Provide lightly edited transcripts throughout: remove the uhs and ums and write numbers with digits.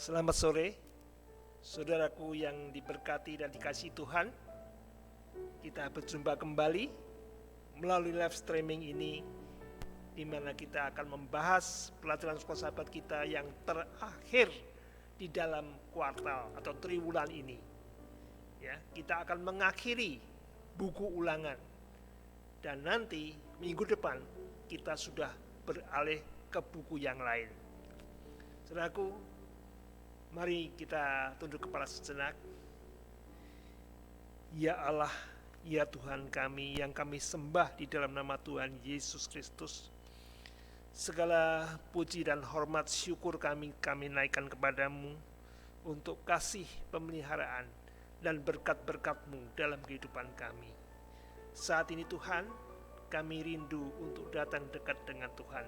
Selamat sore, saudaraku yang diberkati dan dikasihi Tuhan. Kita berjumpa kembali melalui live streaming ini, di mana kita akan membahas pelajaran sekolah sahabat kita yang terakhir di dalam kuartal atau triwulan ini. Ya, kita akan mengakhiri buku ulangan, dan nanti minggu depan kita sudah beralih ke buku yang lain. Saudaraku, mari kita tunduk kepala sejenak. Ya Allah, ya Tuhan kami yang kami sembah di dalam nama Tuhan Yesus Kristus, segala puji dan hormat syukur kami naikkan kepadamu untuk kasih pemeliharaan dan berkat-berkat-Mu dalam kehidupan kami. Saat ini Tuhan, kami rindu untuk datang dekat dengan Tuhan,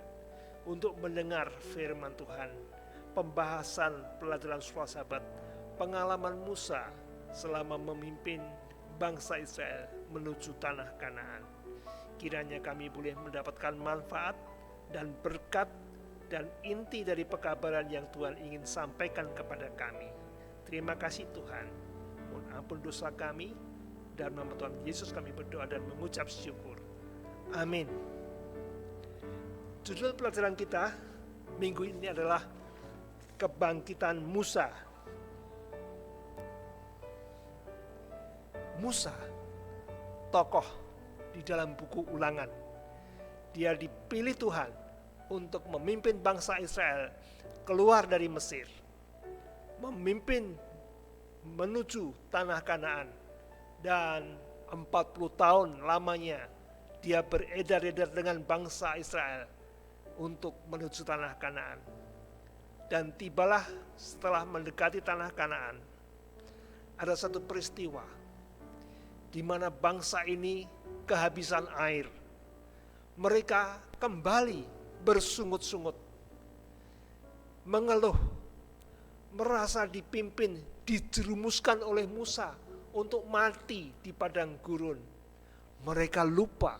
untuk mendengar firman Tuhan, pembahasan pelajaran sekolah sahabat, pengalaman Musa selama memimpin bangsa Israel menuju tanah Kanaan. Kiranya kami boleh mendapatkan manfaat dan berkat dan inti dari pekabaran yang Tuhan ingin sampaikan kepada kami. Terima kasih Tuhan. Mohon ampun dosa kami. Dalam nama Tuhan Yesus kami berdoa dan mengucap syukur. Amin. Judul pelajaran kita minggu ini adalah Kebangkitan Musa. Musa, tokoh di dalam buku Ulangan. Dia dipilih Tuhan untuk memimpin bangsa Israel keluar dari Mesir, memimpin menuju tanah Kanaan, dan 40 tahun lamanya dia beredar-edar dengan bangsa Israel untuk menuju tanah Kanaan. Dan tibalah setelah mendekati tanah Kanaan, ada satu peristiwa di mana bangsa ini kehabisan air. Mereka kembali bersungut-sungut, mengeluh, merasa dipimpin, dijerumuskan oleh Musa untuk mati di padang gurun. Mereka lupa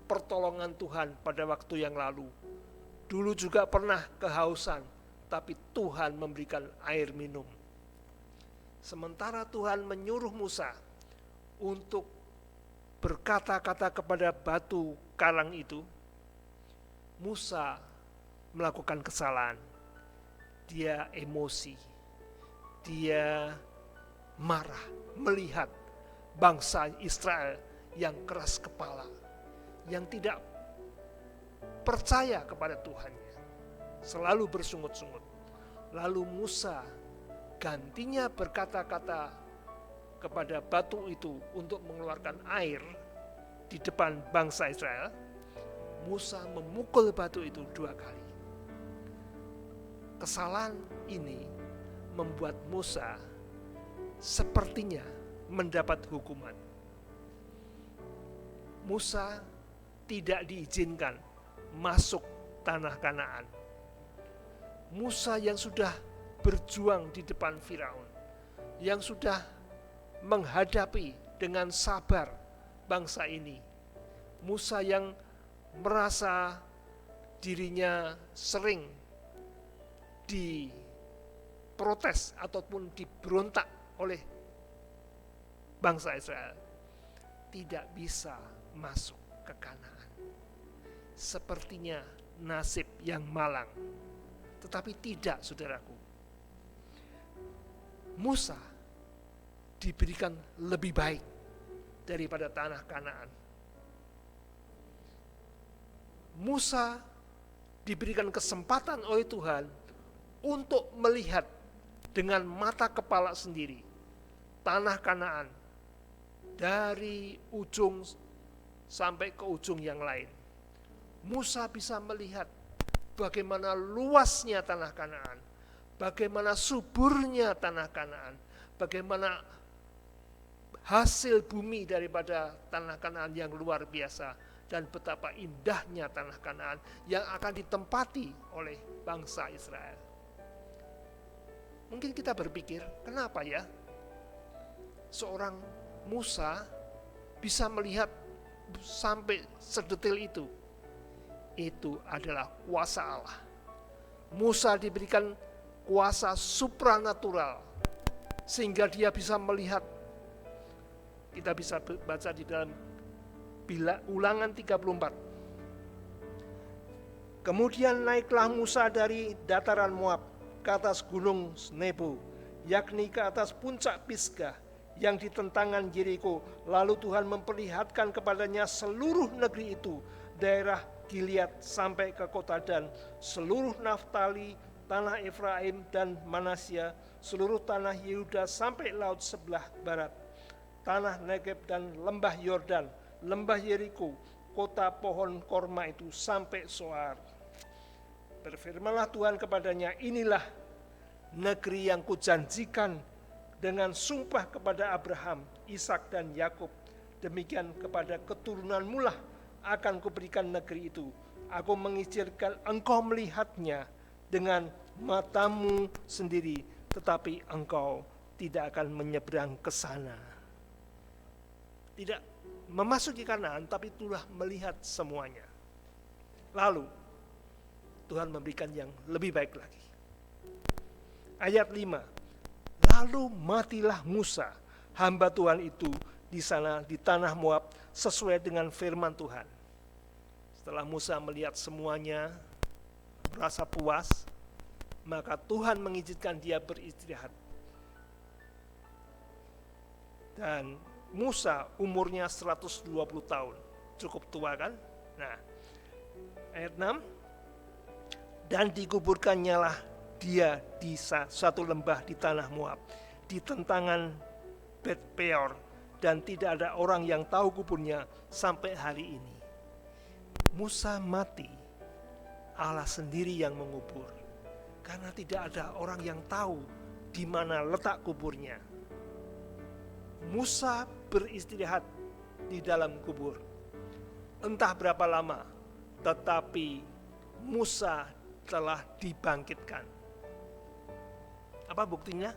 pertolongan Tuhan pada waktu yang lalu. Dulu juga pernah kehausan, tapi Tuhan memberikan air minum. Sementara Tuhan menyuruh Musa untuk berkata-kata kepada batu karang itu, Musa melakukan kesalahan. Dia emosi, dia marah melihat bangsa Israel yang keras kepala, yang tidak percaya kepada Tuhannya, selalu bersungut-sungut. Lalu Musa gantinya berkata-kata kepada batu itu untuk mengeluarkan air di depan bangsa Israel. Musa memukul batu itu 2 kali. Kesalahan ini membuat Musa sepertinya mendapat hukuman. Musa tidak diizinkan masuk tanah Kanaan. Musa yang sudah berjuang di depan Firaun, yang sudah menghadapi dengan sabar bangsa ini, Musa yang merasa dirinya sering diprotes ataupun diberontak oleh bangsa Israel, tidak bisa masuk ke Kanaan. Sepertinya nasib yang malang. Tetapi tidak, saudaraku. Musa diberikan lebih baik daripada tanah Kanaan. Musa diberikan kesempatan oleh Tuhan untuk melihat dengan mata kepala sendiri tanah Kanaan dari ujung sampai ke ujung yang lain. Musa bisa melihat bagaimana luasnya tanah Kanaan, bagaimana suburnya tanah Kanaan, bagaimana hasil bumi daripada tanah Kanaan yang luar biasa, dan betapa indahnya tanah Kanaan yang akan ditempati oleh bangsa Israel. Mungkin kita berpikir, kenapa ya seorang Musa bisa melihat sampai sedetil itu? Itu adalah kuasa Allah. Musa diberikan kuasa supranatural, sehingga dia bisa melihat. Kita bisa baca di dalam Ulangan 34. Kemudian naiklah Musa dari dataran Moab ke atas gunung Nebo, yakni ke atas puncak Pisgah yang di tentangan Yeriko. Lalu Tuhan memperlihatkan kepadanya seluruh negeri itu, daerah Gilead sampai ke kota Dan, seluruh Naftali, tanah Efraim dan Manasya, seluruh tanah Yehuda sampai laut sebelah barat, tanah Negeb dan lembah Yordan, lembah Yeriko, kota pohon korma itu sampai Soar. Berfirmanlah Tuhan kepadanya, inilah negeri yang kujanjikan dengan sumpah kepada Abraham, Ishak dan Yakub. Demikian kepada keturunanmu lah akan kuberikan negeri itu. Aku mengizinkan engkau melihatnya dengan matamu sendiri, tetapi engkau tidak akan menyeberang ke sana. Tidak memasuki Kanaan, tapi itulah melihat semuanya. Lalu Tuhan memberikan yang lebih baik lagi. Ayat 5. Lalu matilah Musa, hamba Tuhan itu, di sana di tanah Moab, sesuai dengan firman Tuhan. Setelah Musa melihat semuanya, merasa puas, maka Tuhan mengizinkan dia beristirahat. Dan Musa umurnya 120 tahun, cukup tua kan? Nah, ayat 6, dan dikuburkannya lah dia di suatu lembah di tanah Moab, di tentangan Bet Peor, dan tidak ada orang yang tahu kuburnya sampai hari ini. Musa mati, Allah sendiri yang mengubur, karena tidak ada orang yang tahu di mana letak kuburnya. Musa beristirahat di dalam kubur, entah berapa lama, tetapi Musa telah dibangkitkan. Apa buktinya?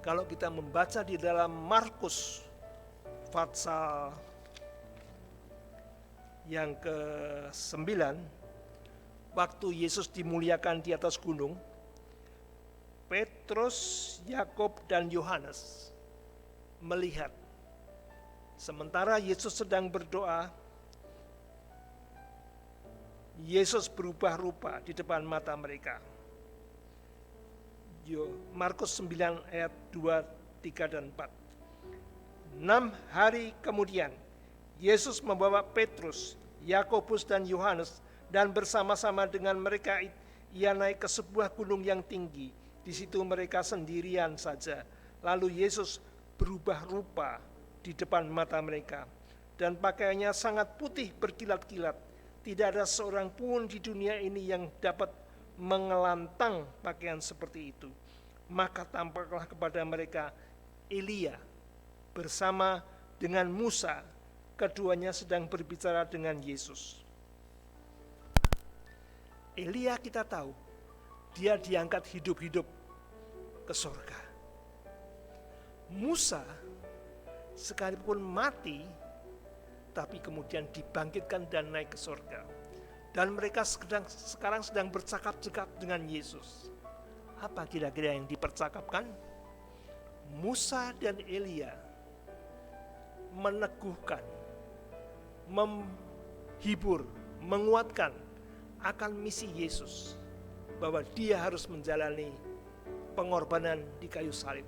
Kalau kita membaca di dalam Markus pasal yang ke-9, waktu Yesus dimuliakan di atas gunung, Petrus, Yakub dan Yohanes melihat sementara Yesus sedang berdoa, Yesus berubah rupa di depan mata mereka. Markus 9 ayat 2, 3 dan 4. 6 hari kemudian Yesus membawa Petrus, Yakobus dan Yohanes, dan bersama-sama dengan mereka ia naik ke sebuah gunung yang tinggi. Di situ mereka sendirian saja. Lalu Yesus berubah rupa di depan mata mereka, dan pakaiannya sangat putih berkilat-kilat. Tidak ada seorang pun di dunia ini yang dapat mengelantang pakaian seperti itu. Maka tampaklah kepada mereka Elia bersama dengan Musa, keduanya sedang berbicara dengan Yesus. Elia kita tahu, dia diangkat hidup-hidup ke surga. Musa sekalipun mati, tapi kemudian dibangkitkan dan naik ke surga. Dan mereka sekarang sedang bercakap-cakap dengan Yesus. Apa kira-kira yang dipercakapkan? Musa dan Elia meneguhkan, menghibur, menguatkan akan misi Yesus, bahwa dia harus menjalani pengorbanan di kayu salib.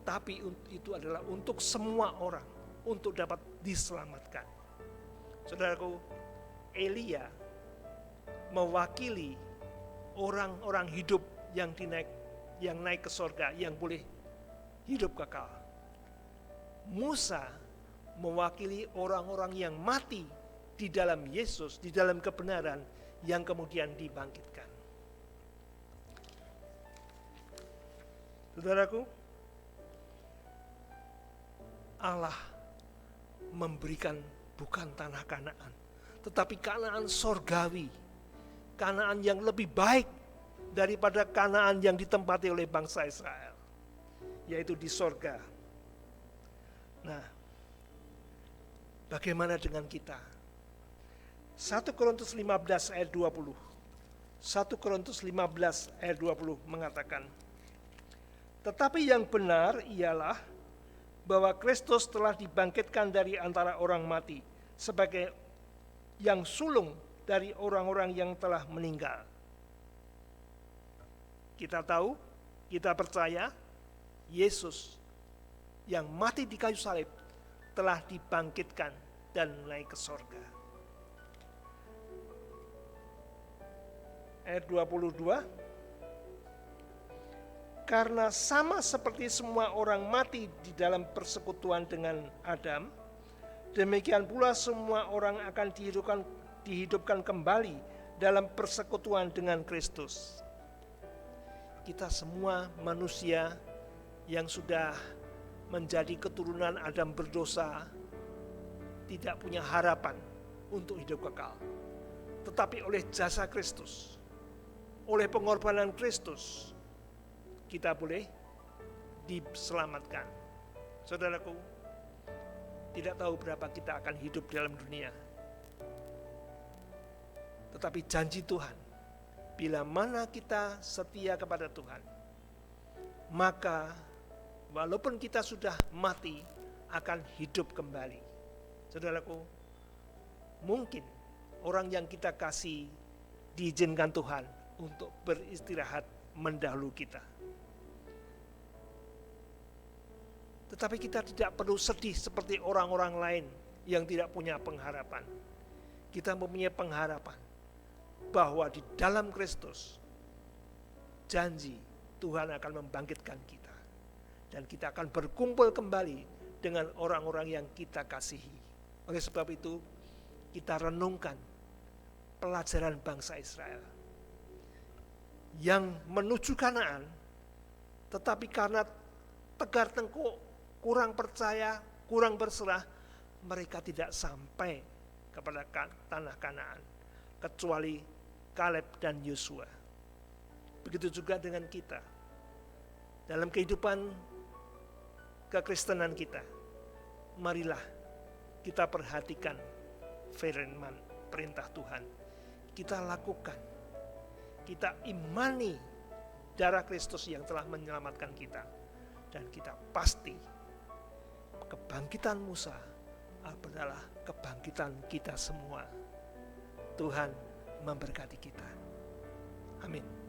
Tapi itu adalah untuk semua orang, untuk dapat diselamatkan. Saudaraku, Elia mewakili orang-orang hidup yang naik ke surga, yang boleh hidup kekal. Musa mewakili orang-orang yang mati di dalam Yesus, di dalam kebenaran, yang kemudian dibangkitkan. Saudaraku, Allah memberikan bukan tanah Kanaan, tetapi Kanaan sorgawi, Kanaan yang lebih baik daripada Kanaan yang ditempati oleh bangsa Israel, yaitu di sorga. Nah, bagaimana dengan kita? 1 Korintus 15 ayat 20. 1 Korintus 15 ayat 20 mengatakan, tetapi yang benar ialah bahwa Kristus telah dibangkitkan dari antara orang mati sebagai yang sulung dari orang-orang yang telah meninggal. Kita tahu, kita percaya Yesus yang mati di kayu salib telah dibangkitkan dan naik ke sorga. Ayat 22, karena sama seperti semua orang mati di dalam persekutuan dengan Adam, demikian pula semua orang akan dihidupkan kembali dalam persekutuan dengan Kristus. Kita semua manusia yang sudah menjadi keturunan Adam berdosa tidak punya harapan untuk hidup kekal. Tetapi oleh jasa Kristus, oleh pengorbanan Kristus, kita boleh diselamatkan. Saudaraku, tidak tahu berapa kita akan hidup dalam dunia. Tetapi janji Tuhan, bila mana kita setia kepada Tuhan, maka walaupun kita sudah mati, akan hidup kembali. Saudaraku, mungkin orang yang kita kasih diizinkan Tuhan untuk beristirahat mendahului kita. Tetapi kita tidak perlu sedih seperti orang-orang lain yang tidak punya pengharapan. Kita mempunyai pengharapan bahwa di dalam Kristus janji Tuhan akan membangkitkan kita, dan kita akan berkumpul kembali dengan orang-orang yang kita kasihi. Oleh sebab itu, kita renungkan pelajaran bangsa Israel yang menuju Kanaan, tetapi karena tegar tengkuk, kurang percaya, kurang berserah, mereka tidak sampai kepada tanah Kanaan, kecuali Kaleb dan Yosua. Begitu juga dengan kita. Dalam kehidupan kekristenan kita, marilah kita perhatikan firman perintah Tuhan. Kita lakukan, kita imani darah Kristus yang telah menyelamatkan kita. Dan kita pasti kebangkitan Musa adalah kebangkitan kita semua. Tuhan memberkati kita. Amin.